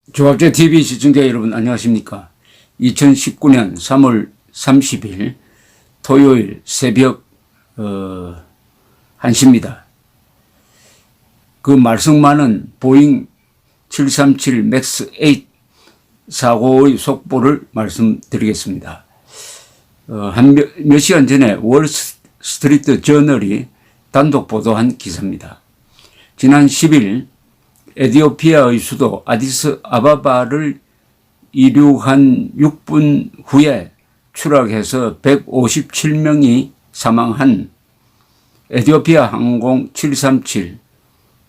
조합제 TV 시청자 여러분 안녕하십니까. 2019년 3월 30일 토요일 새벽 1시입니다. 그 말썽 많은 보잉 737 맥스 8 사고의 속보를 말씀드리겠습니다. 한 몇 시간 전에 월스트리트 저널이 단독 보도한 기사입니다. 지난 10일 에티오피아의 수도 아디스 아바바를 이륙한 6분 후에 추락해서 157명이 사망한 에티오피아 항공 737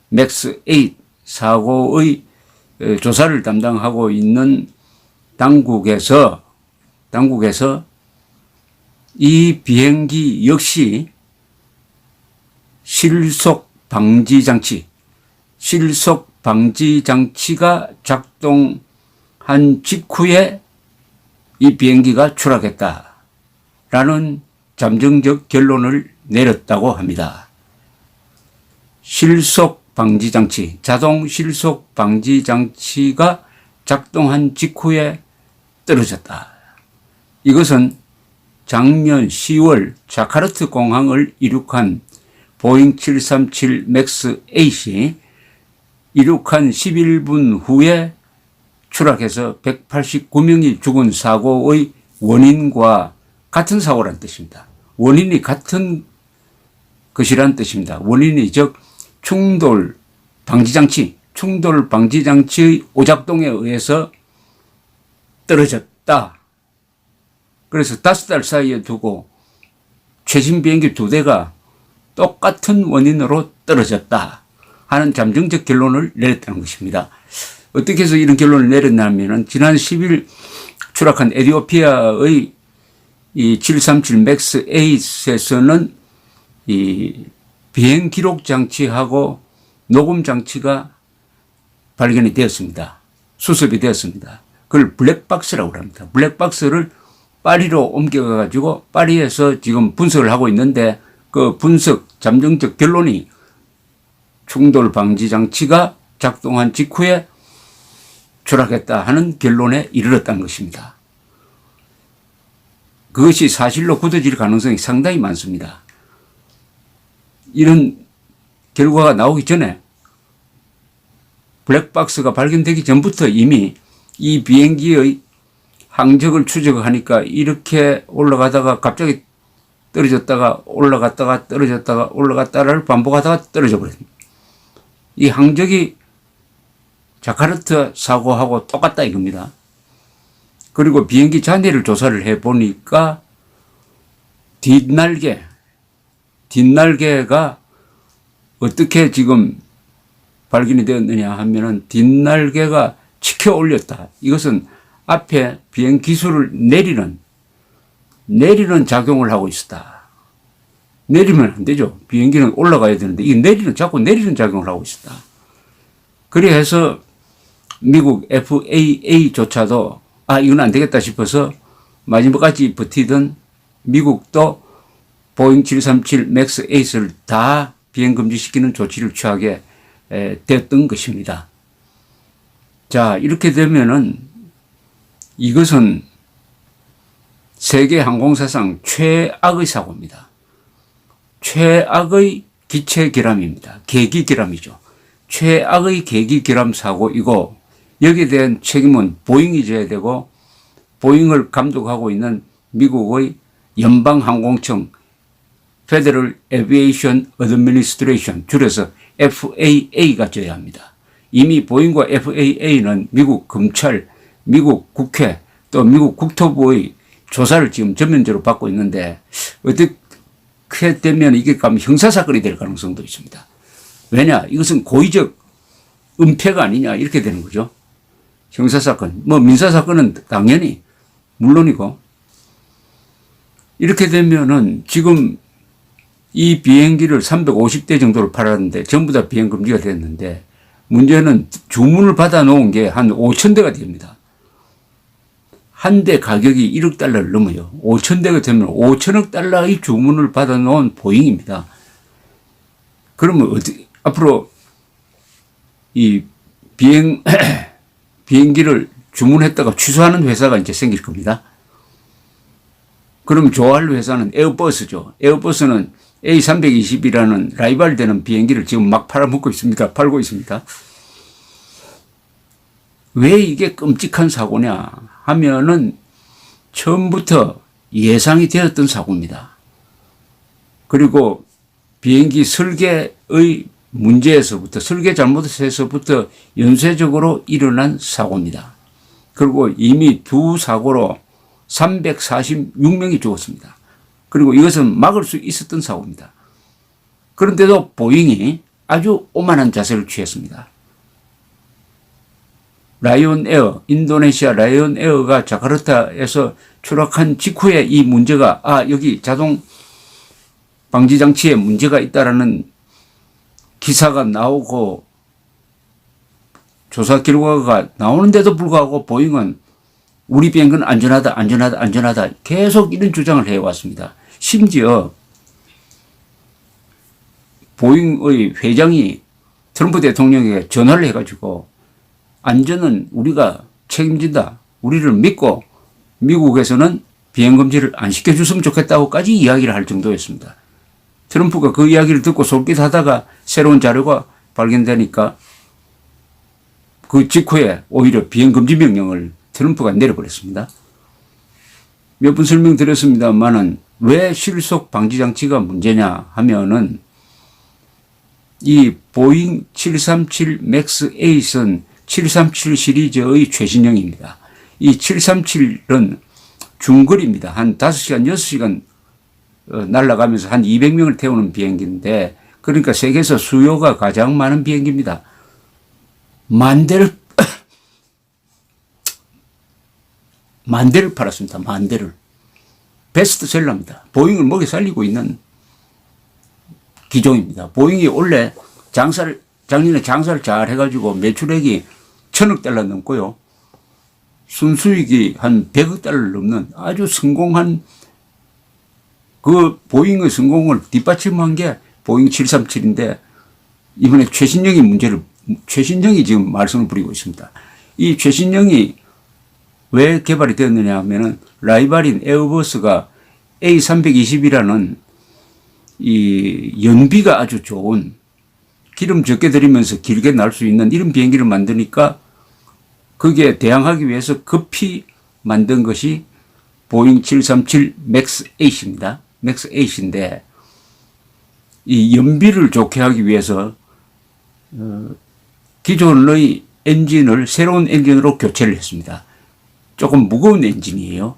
맥스 8 사고의 조사를 담당하고 있는 당국에서 이 비행기 역시 실속 방지 장치가 작동한 직후에 이 비행기가 추락했다라는 잠정적 결론을 내렸다고 합니다. 자동 실속 방지 장치가 작동한 직후에 떨어졌다. 이것은 작년 10월 자카르타 공항을 이륙한 보잉 737 맥스 8이 이륙한 11분 후에 추락해서 189명이 죽은 사고의 원인과 같은 사고란 뜻입니다. 원인이 같은 것이란 뜻입니다. 원인이 즉 충돌 방지 장치의 오작동에 의해서 떨어졌다. 그래서 5달 사이에 두고 최신 비행기 2대가 똑같은 원인으로 떨어졌다 하는 잠정적 결론을 내렸다는 것입니다. 어떻게 해서 이런 결론을 내렸냐면 지난 10일 추락한 에티오피아의 이 737 맥스 8에서는 이 비행 기록 장치하고 녹음 장치가 발견이 되었습니다. 수습이 되었습니다. 그걸 블랙박스라고 합니다. 블랙박스를 파리로 옮겨가지고 파리에서 지금 분석을 하고 있는데 그 분석 잠정적 결론이 충돌 방지 장치가 작동한 직후에 추락했다 하는 결론에 이르렀다는 것입니다. 그것이 사실로 굳어질 가능성이 상당히 많습니다. 이런 결과가 나오기 전에 블랙박스가 발견되기 전부터 이미 이 비행기의 항적을 추적하니까 이렇게 올라가다가 갑자기 떨어졌다가 올라갔다가 떨어졌다가 올라갔다를 반복하다가 떨어져 버립니다. 이 항적이 자카르타 사고하고 똑같다 이겁니다. 그리고 비행기 잔해를 조사를 해보니까 뒷날개가 어떻게 지금 발견이 되었느냐 하면은 뒷날개가 치켜 올렸다. 이것은 앞에 비행 기술을 내리는 작용을 하고 있었다. 내리면 안 되죠. 비행기는 올라가야 되는데 이게 자꾸 내리는 작용을 하고 있었다. 그래서 미국 FAA조차도 이건 안 되겠다 싶어서 마지막까지 버티던 미국도 보잉 737 맥스 8을 다 비행 금지시키는 조치를 취하게 됐던 것입니다. 자, 이렇게 되면은 이것은 세계 항공사상 최악의 사고입니다. 최악의 기체 결함입니다. 계기 결함이죠. 최악의 계기 결함 사고이고 여기에 대한 책임은 보잉이 져야 되고 보잉을 감독하고 있는 미국의 연방항공청 Federal Aviation Administration 줄여서 FAA가 져야 합니다. 이미 보잉과 FAA는 미국 검찰, 미국 국회 또 미국 국토부의 조사를 지금 전면적으로 받고 있는데 어떻게 되면 이게 가면 형사사건이 될 가능성도 있습니다. 왜냐? 이것은 고의적 은폐가 아니냐 이렇게 되는 거죠. 형사사건, 민사사건은 당연히 물론이고 이렇게 되면은 지금 이 비행기를 350대 정도를 팔았는데 전부 다 비행 금지가 됐는데 문제는 주문을 받아 놓은 게 한 5,000대가 됩니다. 한 대 가격이 1억 달러를 넘어요. 5,000대가 되면 5천억 달러의 주문을 받아 놓은 보잉입니다. 그러면 앞으로 이 비행 비행기를 주문했다가 취소하는 회사가 이제 생길 겁니다. 그럼 좋아할 회사는 에어버스죠. 에어버스는 A320이라는 라이벌 되는 비행기를 지금 막 팔고 있습니다. 왜 이게 끔찍한 사고냐 하면은 처음부터 예상이 되었던 사고입니다. 그리고 비행기 설계의 문제에서부터, 설계 잘못에서부터 연쇄적으로 일어난 사고입니다. 그리고 이미 두 사고로 346명이 죽었습니다. 그리고 이것은 막을 수 있었던 사고입니다. 그런데도 보잉이 아주 오만한 자세를 취했습니다. 라이온에어, 인도네시아 라이온에어가 자카르타에서 추락한 직후에 이 문제가 여기 자동 방지 장치에 문제가 있다라는 기사가 나오고 조사 결과가 나오는데도 불구하고 보잉은 우리 비행기는 안전하다 계속 이런 주장을 해왔습니다. 심지어 보잉의 회장이 트럼프 대통령에게 전화를 해가지고 안전은 우리가 책임진다. 우리를 믿고 미국에서는 비행금지를 안 시켜줬으면 좋겠다고까지 이야기를 할 정도였습니다. 트럼프가 그 이야기를 듣고 솔깃하다가 새로운 자료가 발견되니까 그 직후에 오히려 비행금지 명령을 트럼프가 내려버렸습니다. 몇 번 설명드렸습니다만은 왜 실속 방지 장치가 문제냐 하면은 이 보잉 737 맥스 8은 737 시리즈의 최신형입니다. 이 737은 중거리입니다. 한 5시간, 6시간 날아가면서 한 200명을 태우는 비행기인데, 그러니까 세계에서 수요가 가장 많은 비행기입니다. 만 대를 팔았습니다. 만 대를. 베스트셀러입니다. 보잉을 먹여 살리고 있는 기종입니다. 보잉이 원래 작년에 장사를 잘 해가지고 매출액이 1,000억 달러 넘고요. 순수익이 한 100억 달러를 넘는 아주 성공한 그 보잉의 성공을 뒷받침한 게 보잉 737인데 이번에 최신형이 지금 말썽을 부리고 있습니다. 이 최신형이 왜 개발이 되었느냐 하면은 라이벌인 에어버스가 A320이라는 이 연비가 아주 좋은 기름 적게 들이면서 길게 날 수 있는 이런 비행기를 만드니까 거기에 대항하기 위해서 급히 만든 것이 보잉 737 맥스 8입니다. 맥스 8인데 이 연비를 좋게 하기 위해서 기존의 엔진을 새로운 엔진으로 교체를 했습니다. 조금 무거운 엔진이에요.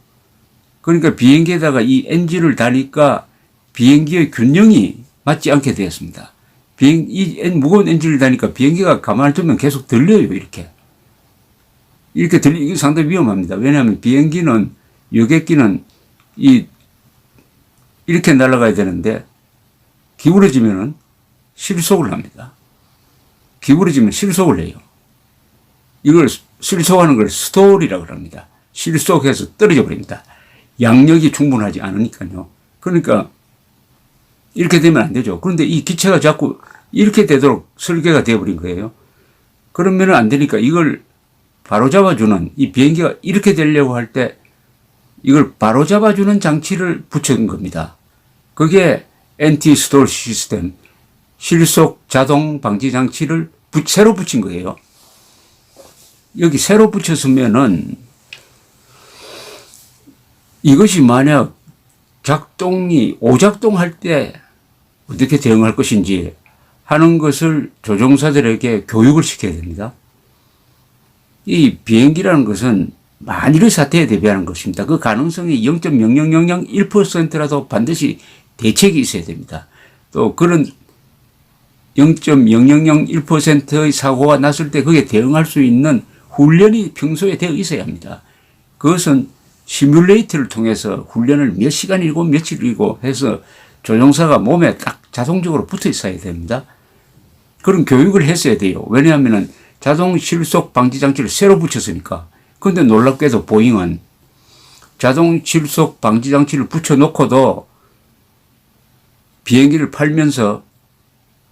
그러니까 비행기에다가 이 엔진을 다니까 비행기의 균형이 맞지 않게 되었습니다. 무거운 엔진을 다니까 비행기가 가만히 두면 계속 들려요, 이렇게. 이게 상당히 위험합니다. 왜냐하면 비행기는, 여객기는 이렇게 날아가야 되는데, 기울어지면은 실속을 합니다. 기울어지면 실속을 해요. 이걸 실속하는 걸 스톨이라고 합니다. 실속해서 떨어져 버립니다. 양력이 충분하지 않으니까요. 그러니까 이렇게 되면 안 되죠. 그런데 이 기체가 자꾸 이렇게 되도록 설계가 되어버린 거예요. 그러면 안 되니까 이걸 바로잡아주는, 이 비행기가 이렇게 되려고 할 때 이걸 바로잡아주는 장치를 붙인 겁니다. 그게 엔티-스톨 시스템, 실속 자동 방지 장치를 새로 붙인 거예요. 여기 새로 붙였으면은 이것이 만약 오작동할 때 어떻게 대응할 것인지 하는 것을 조종사들에게 교육을 시켜야 됩니다. 이 비행기라는 것은 만일의 사태에 대비하는 것입니다. 그 가능성이 0.00001%라도 반드시 대책이 있어야 됩니다. 또 그런 0.0001%의 사고가 났을 때 거기에 대응할 수 있는 훈련이 평소에 되어 있어야 합니다. 그것은 시뮬레이터를 통해서 훈련을 몇 시간이고 며칠이고 해서 조종사가 몸에 딱 자동적으로 붙어 있어야 됩니다. 그런 교육을 했어야 돼요. 왜냐하면 자동 실속 방지 장치를 새로 붙였으니까. 그런데 놀랍게도 보잉은 자동 실속 방지 장치를 붙여놓고도 비행기를 팔면서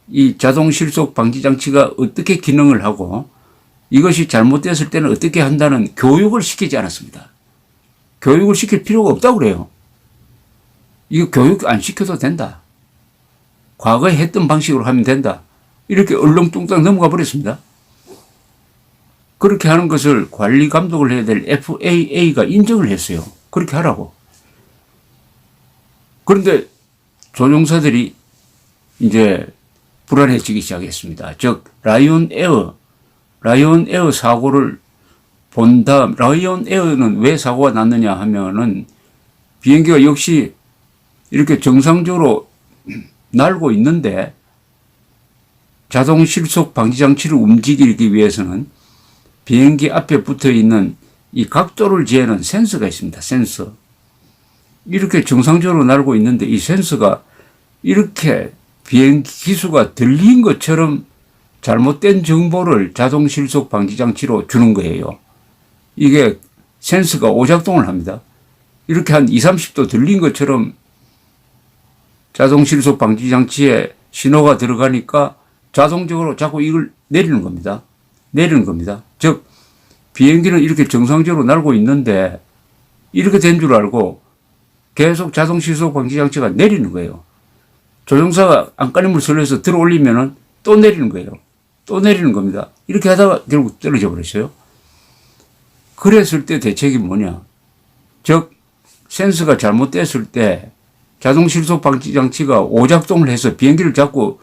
이 자동 실속 방지 장치가 어떻게 기능을 하고 이것이 잘못됐을 때는 어떻게 한다는 교육을 시키지 않았습니다. 교육을 시킬 필요가 없다고 그래요. 이거 교육 안 시켜도 된다. 과거에 했던 방식으로 하면 된다. 이렇게 얼렁뚱땅 넘어가 버렸습니다. 그렇게 하는 것을 관리 감독을 해야 될 FAA가 인정을 했어요. 그렇게 하라고. 그런데 조종사들이 이제 불안해지기 시작했습니다. 즉 라이온 에어 사고를 본 다음, 라이온 에어는 왜 사고가 났느냐 하면은 비행기가 역시 이렇게 정상적으로 날고 있는데 자동 실속 방지 장치를 움직이기 위해서는 비행기 앞에 붙어 있는 이 각도를 재는 센서가 있습니다. 센서. 이렇게 정상적으로 날고 있는데 이 센서가 이렇게 비행기 기수가 들린 것처럼 잘못된 정보를 자동 실속 방지 장치로 주는 거예요. 이게 센서가 오작동을 합니다. 이렇게 한 20, 30도 들린 것처럼 자동 실속 방지 장치에 신호가 들어가니까 자동적으로 자꾸 이걸 내리는 겁니다. 즉 비행기는 이렇게 정상적으로 날고 있는데 이렇게 된 줄 알고 계속 자동 실속 방지 장치가 내리는 거예요. 조종사가 안간힘을 설레서 들어 올리면은 또 내리는 거예요. 또 내리는 겁니다. 이렇게 하다가 결국 떨어져 버렸어요. 그랬을 때 대책이 뭐냐. 즉 센서가 잘못됐을 때 자동 실속 방지 장치가 오작동을 해서 비행기를 자꾸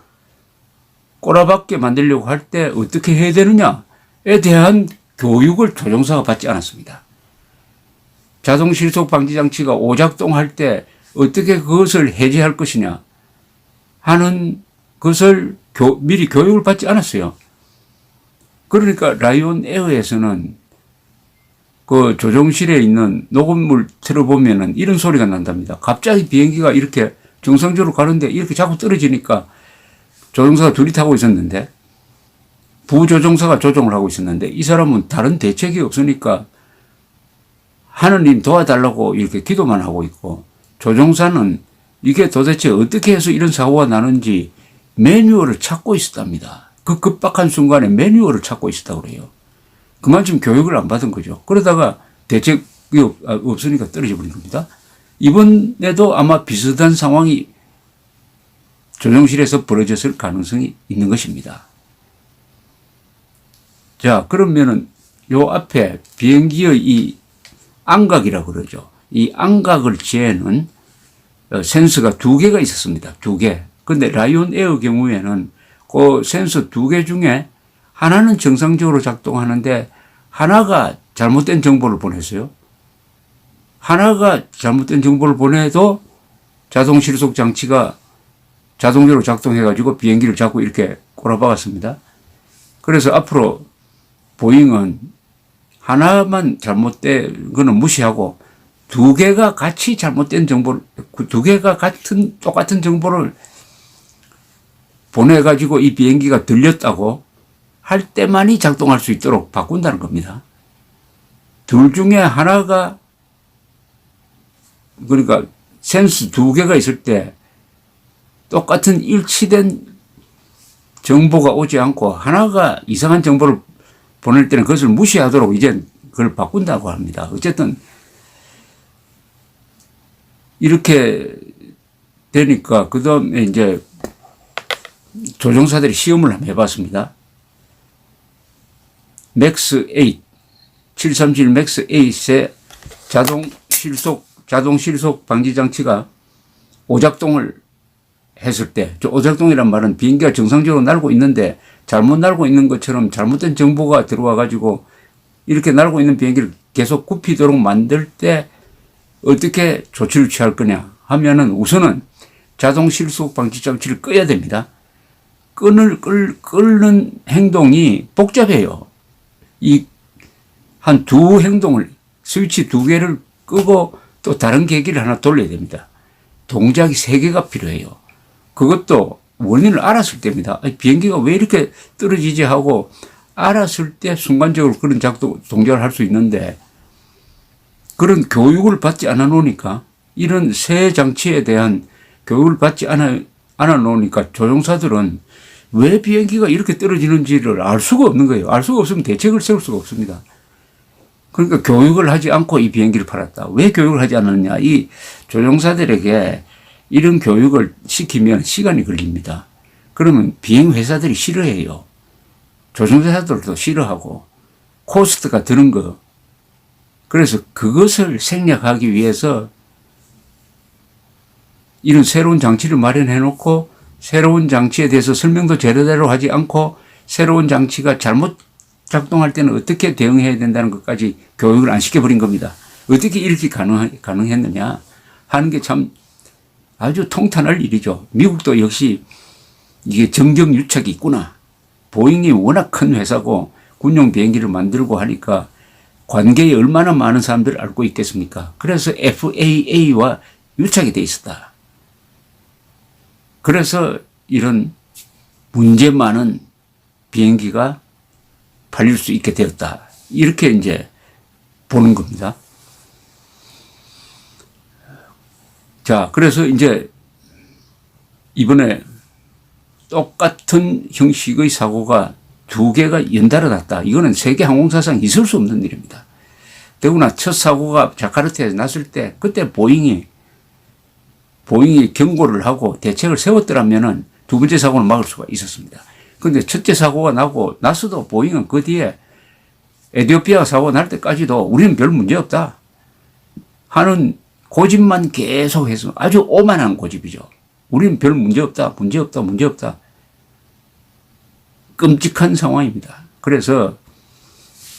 꼬라박게 만들려고 할 때 어떻게 해야 되느냐에 대한 교육을 조종사가 받지 않았습니다. 자동 실속 방지 장치가 오작동할 때 어떻게 그것을 해제할 것이냐 하는 것을 미리 교육을 받지 않았어요. 그러니까 라이온 에어에서는 그 조종실에 있는 녹음물 틀어보면은 이런 소리가 난답니다. 갑자기 비행기가 이렇게 정상적으로 가는데 이렇게 자꾸 떨어지니까 조종사가 둘이 타고 있었는데 부조종사가 조종을 하고 있었는데 이 사람은 다른 대책이 없으니까 하느님 도와달라고 이렇게 기도만 하고 있고 조종사는 이게 도대체 어떻게 해서 이런 사고가 나는지 매뉴얼을 찾고 있었답니다. 그 급박한 순간에 매뉴얼을 찾고 있었다고 그래요. 그만큼 교육을 안 받은 거죠. 그러다가 대책이 없으니까 떨어져 버린 겁니다. 이번에도 아마 비슷한 상황이 조종실에서 벌어졌을 가능성이 있는 것입니다. 자, 그러면은 요 앞에 비행기의 이 안각이라고 그러죠. 이 안각을 재는 센서가 2개가 있었습니다. 2개. 근데 라이온 에어 경우에는 그 센서 2개 중에 하나는 정상적으로 작동하는데 하나가 잘못된 정보를 보냈어요. 하나가 잘못된 정보를 보내도 자동 실속 장치가 자동적으로 작동해가지고 비행기를 자꾸 이렇게 꼬라박았습니다. 그래서 앞으로 보잉은 하나만 잘못된 거는 무시하고 2개가 같이 잘못된 정보를, 2개가 똑같은 정보를 보내가지고 이 비행기가 들렸다고 할 때만이 작동할 수 있도록 바꾼다는 겁니다. 둘 중에 하나가, 그러니까 센스 2개가 있을 때 똑같은 일치된 정보가 오지 않고 하나가 이상한 정보를 보낼 때는 그것을 무시하도록 이제 그걸 바꾼다고 합니다. 어쨌든 이렇게 되니까 그 다음에 이제 조종사들이 시험을 한번 해봤습니다. 맥스 8, 737 맥스 8의 자동 실속 방지 장치가 오작동을 했을 때, 오작동이란 말은 비행기가 정상적으로 날고 있는데 잘못 날고 있는 것처럼 잘못된 정보가 들어와 가지고 이렇게 날고 있는 비행기를 계속 굽히도록 만들 때 어떻게 조치를 취할 거냐 하면은 우선은 자동 실속 방지 장치를 꺼야 됩니다. 끄는 행동이 복잡해요. 한 2행동을, 스위치 2개를 끄고 또 다른 계기를 하나 돌려야 됩니다. 동작이 3개가 필요해요. 그것도 원인을 알았을 때입니다. 비행기가 왜 이렇게 떨어지지 하고 알았을 때 순간적으로 그런 동작을 할 수 있는데 그런 교육을 받지 않아 놓으니까 이런 새 장치에 대한 교육을 받지 않아 놓으니까 조종사들은 왜 비행기가 이렇게 떨어지는지를 알 수가 없는 거예요. 알 수가 없으면 대책을 세울 수가 없습니다. 그러니까 교육을 하지 않고 이 비행기를 팔았다. 왜 교육을 하지 않았느냐. 이 조종사들에게 이런 교육을 시키면 시간이 걸립니다. 그러면 비행회사들이 싫어해요. 조종사들도 싫어하고 코스트가 드는 거. 그래서 그것을 생략하기 위해서 이런 새로운 장치를 마련해 놓고 새로운 장치에 대해서 설명도 제대로 하지 않고 새로운 장치가 잘못 작동할 때는 어떻게 대응해야 된다는 것까지 교육을 안 시켜버린 겁니다. 어떻게 이렇게 가능했느냐 하는 게 참 아주 통탄할 일이죠. 미국도 역시 이게 정경유착이 있구나. 보잉이 워낙 큰 회사고 군용 비행기를 만들고 하니까 관계에 얼마나 많은 사람들을 알고 있겠습니까? 그래서 FAA와 유착이 돼 있었다. 그래서 이런 문제 많은 비행기가 팔릴 수 있게 되었다. 이렇게 이제 보는 겁니다. 자, 그래서 이제 이번에 똑같은 형식의 사고가 두 개가 연달아 났다. 이거는 세계 항공사상 있을 수 없는 일입니다. 더구나 첫 사고가 자카르타에서 났을 때 그때 보잉이 경고를 하고 대책을 세웠더라면은 두 번째 사고는 막을 수가 있었습니다. 그런데 첫째 사고가 나고 나서도 보잉은 그 뒤에 에티오피아 사고 날 때까지도 우리는 별 문제 없다 하는 고집만 계속해서 아주 오만한 고집이죠. 우리는 별 문제 없다, 문제 없다, 문제 없다. 끔찍한 상황입니다. 그래서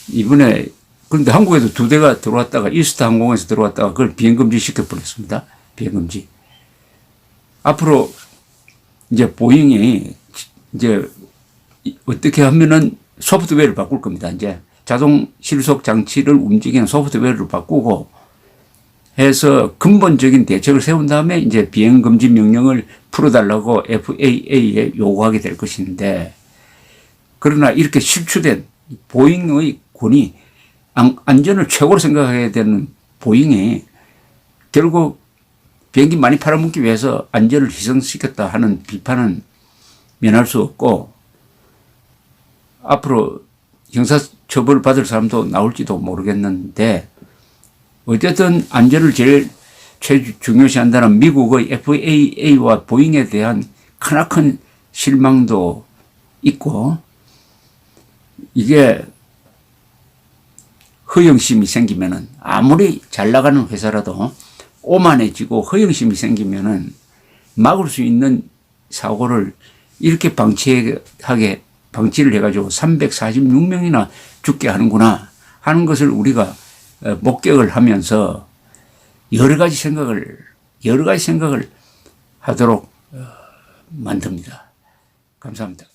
이번에 그런데 한국에도 두 대가 들어왔다가 이스타 항공에서 들어왔다가 그걸 비행금지 시켜버렸습니다. 비행금지. 앞으로 이제 보잉이 이제 어떻게 하면은 소프트웨어를 바꿀 겁니다. 이제 자동 실속 장치를 움직이는 소프트웨어를 바꾸고 해서 근본적인 대책을 세운 다음에 이제 비행금지 명령을 풀어달라고 FAA에 요구하게 될 것인데, 그러나 이렇게 실추된 보잉의 군이 안전을 최고로 생각해야 되는 보잉이 결국 비행기 많이 팔아먹기 위해서 안전을 희생시켰다 하는 비판은 면할 수 없고, 앞으로 형사처벌 받을 사람도 나올지도 모르겠는데, 어쨌든 안전을 제일 중요시한다는 미국의 FAA와 보잉에 대한 크나큰 실망도 있고, 이게 허영심이 생기면은 아무리 잘 나가는 회사라도 오만해지고 허영심이 생기면은 막을 수 있는 사고를 이렇게 방치를 해가지고 346명이나 죽게 하는구나 하는 것을 우리가 목격을 하면서 여러 가지 생각을 하도록 만듭니다. 감사합니다.